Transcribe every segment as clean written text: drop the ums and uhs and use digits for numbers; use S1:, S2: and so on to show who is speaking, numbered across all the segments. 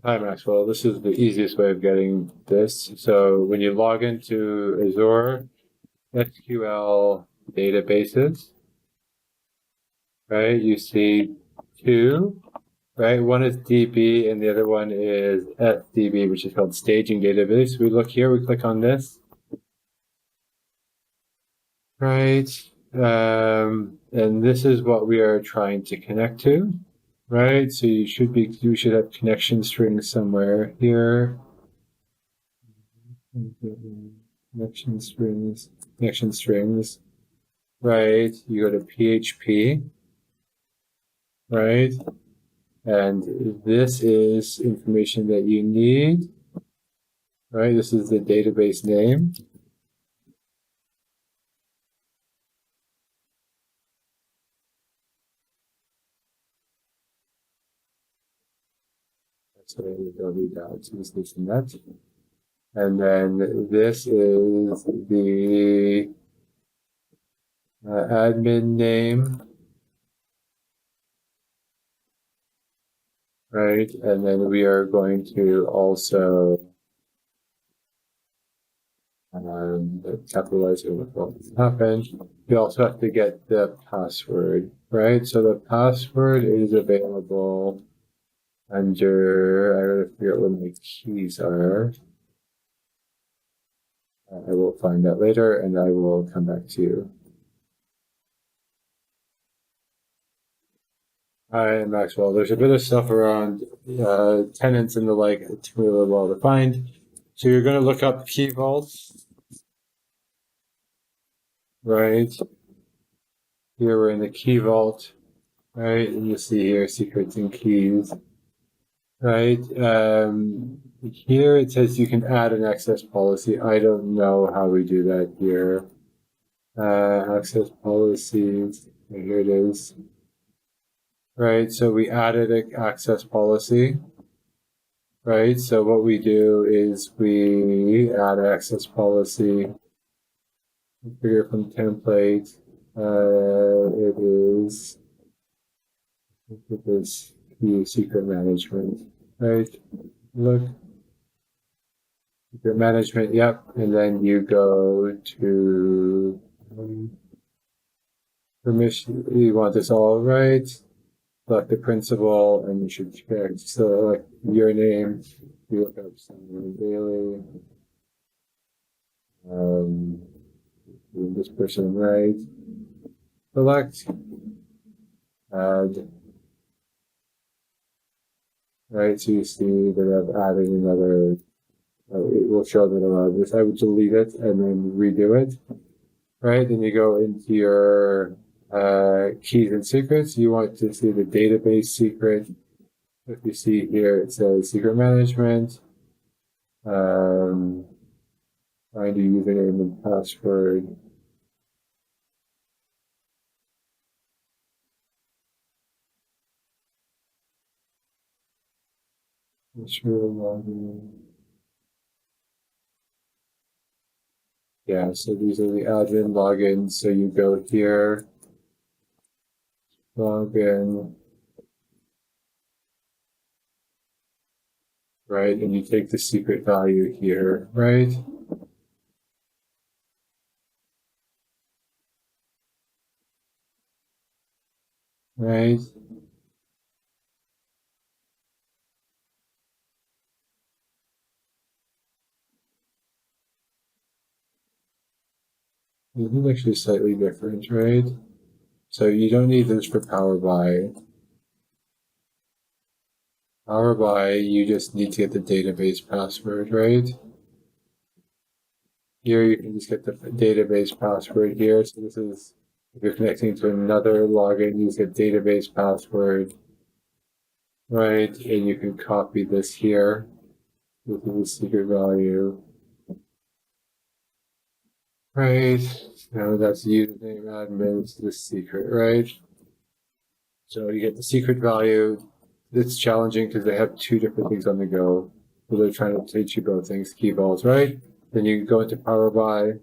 S1: Hi, Maxwell. This is the easiest way of getting this. So when you log into Azure SQL databases, right, you see two, right? One is DB and the other one is SDB, which is called Staging Database. We look here, we click on this, right? And this is what we are trying to connect to, right? So you should have connection strings somewhere here. Connection strings, right? You go to PHP, right? And this is information that you need, right? This is the database name. That's what I need to read out. So this is net. And then this is the admin name, right? And then we are going to also capitalize it with what happened. You also have to get the password, right? So the password is available under, I gotta figure out what my keys are. I will find that later and I will come back to you. Hi, Maxwell. There's a bit of stuff around tenants and the like. It's really well defined. So you're going to look up key vaults, right? Here we're in the key vault, right? And you see here secrets and keys, right? Here it says you can add an access policy. I don't know how we do that here. Access policies. Here it is. Right, so we added an access policy. Right, so what we do is we add access policy. Figure from template. It is the secret management. Right, look. Secret management, yep. And then you go to permission. You want this all right. Select the principal, and you should check. So, like your name, you look up Simon Bailey. This person, right? Select, add, right? So you see that I've added another. It will show that I have this. I would delete it and then redo it, right? Then you go into your keys and secrets. You want to see the database secret. If you see here, it says secret management. Find a username and password. Ensure login. Yeah, so these are the admin logins. So you go here, login, right? And you take the secret value here, right? Right? This is actually slightly different, right? So you don't need this for Power BI. Power BI, you just need to get the database password, right? Here you can just get the database password here. So this is, if you're connecting to another login, use a database password, right? And you can copy this here. This is the secret value. Right. Now that's username admin, it's the secret, right? So you get the secret value. It's challenging because they have two different things on the go. So they're trying to teach you both things, key vaults, right? Then you go into Power BI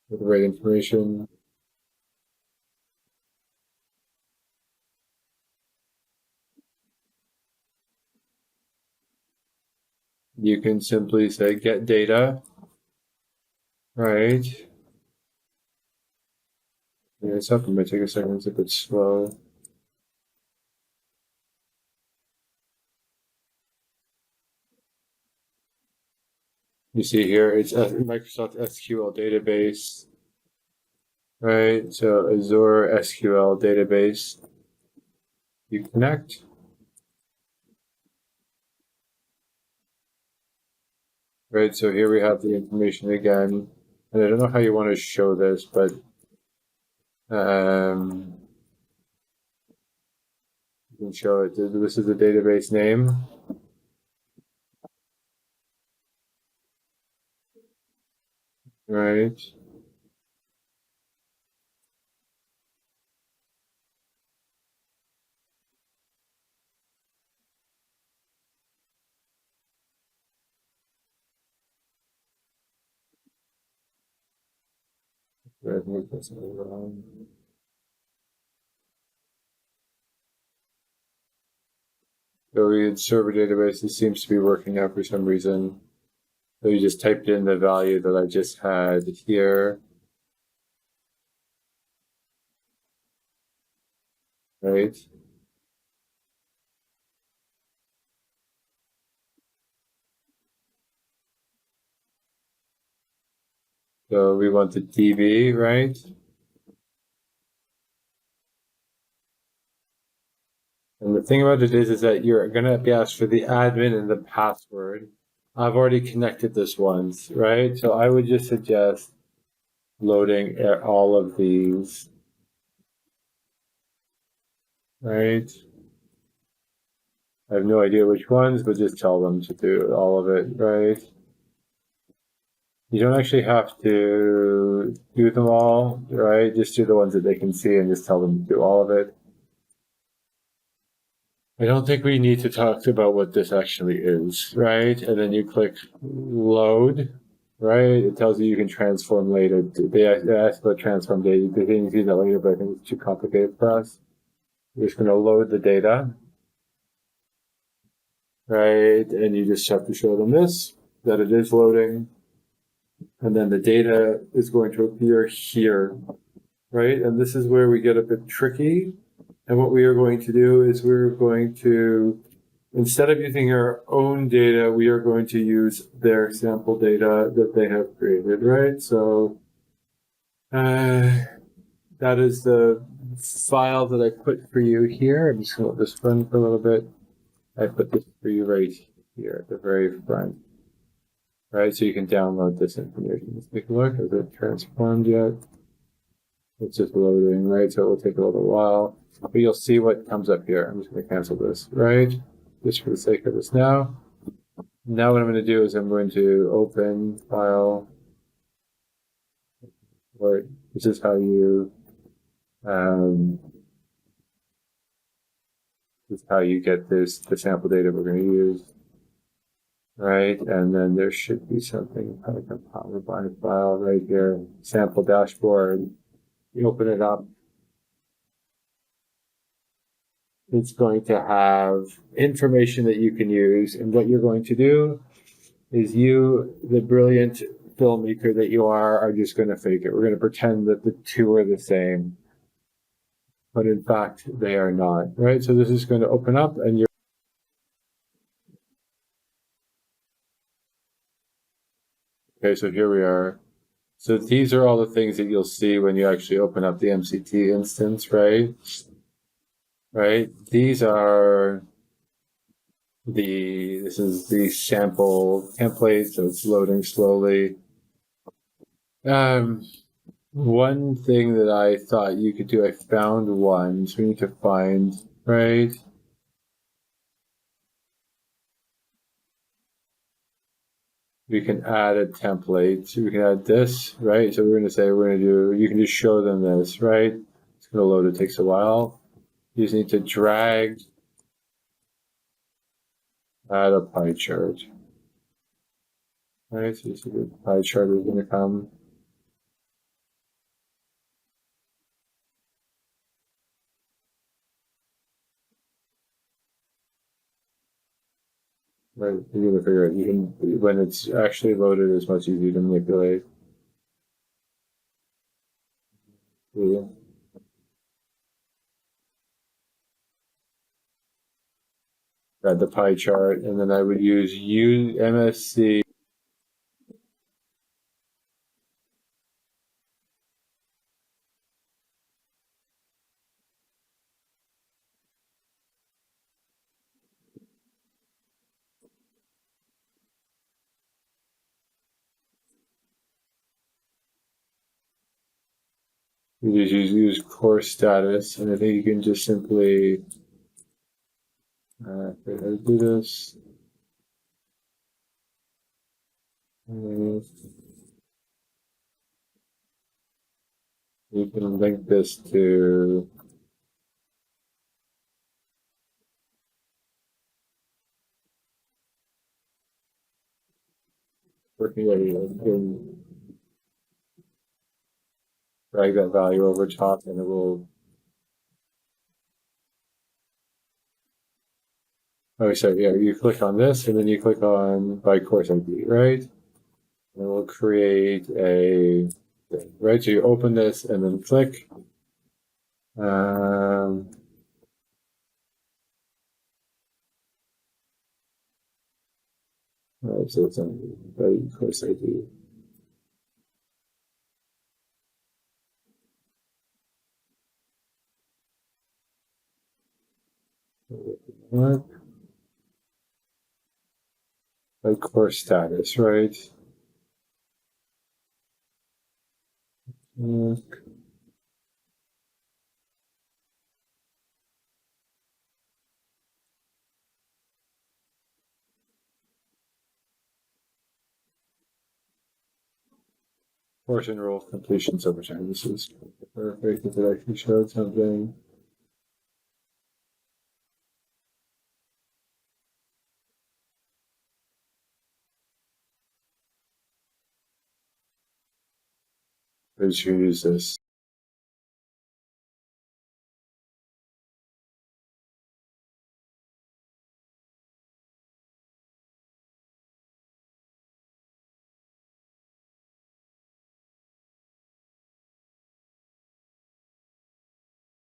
S1: with the right information. you can simply say get data, right? Yeah, something might take a second, it's a bit slow. You see here, it's a Microsoft SQL database, right? So Azure SQL database. You connect. Right, so here we have the information again. And I don't know how you want to show this, but you can show it. This is the database name. Right. I think that's wrong. So we had server database. It seems to be working out for some reason. So you just typed in the value that I just had here. Right. So we want the DB, right? And the thing about it is that you're going to be asked for the admin and the password. I've already connected this once, right? So I would just suggest loading all of these, right? I have no idea which ones, but just tell them to do all of it, right? You don't actually have to do them all, right? Just do the ones that they can see and just tell them to do all of it. I don't think we need to talk about what this actually is, right? And then you click load, right? It tells you can transform later. They ask about transform data. They can see that later, but I think it's too complicated for us. We're just going to load the data, right? And you just have to show them this, that it is loading. And then the data is going to appear here, right? And this is where we get a bit tricky. And what we are going to do is we're going to, instead of using our own data, we are going to use their sample data that they have created, right? So that is the file that I put for you here. I'm just going to let this run for a little bit. I put this for you right here at the very front, right? So you can download this information. Let's take a look. Has it transformed yet? It's just loading, right? So it will take a little while, but you'll see what comes up here. I'm just going to cancel this, right? Just for the sake of this now. Now what I'm going to do is I'm going to open file, or this is how you, this is how you get this, the sample data we're going to use, right? And then there should be something like a PowerPoint file right here, sample dashboard. You open it up. It's going to have information that you can use. And what you're going to do is you, the brilliant filmmaker that you are just going to fake it. We're going to pretend that the two are the same, but in fact, they are not, right? So this is going to open up and you're, okay, so here we are. So these are all the things that you'll see when you actually open up the MCT instance, right? Right? These are this is the sample template, so it's loading slowly. One thing that I thought you could do, I found one, so we need to find, right? We can add a template. So we can add this, right? So we're going to say we're going to do, you can just show them this, right? It's going to load, it takes a while. You just need to drag, add a pie chart. Right, so the pie chart is going to come. Right, you gotta figure it. You can when it's actually loaded, it's much easier to manipulate. Yeah. Got the pie chart, and then I would use MSC. You just use course status, and I think you can just simply do this. You can link this to working area. You can drag that value over top, and it will. Oh, sorry. Yeah, you click on this, and then you click on by course ID, right? And it will create a right. So you open this, and then click. Um, right, so it's on by course ID. What? By course status, right? Course enrolled completions over time. This is perfect. If it actually showed something. Let's use this.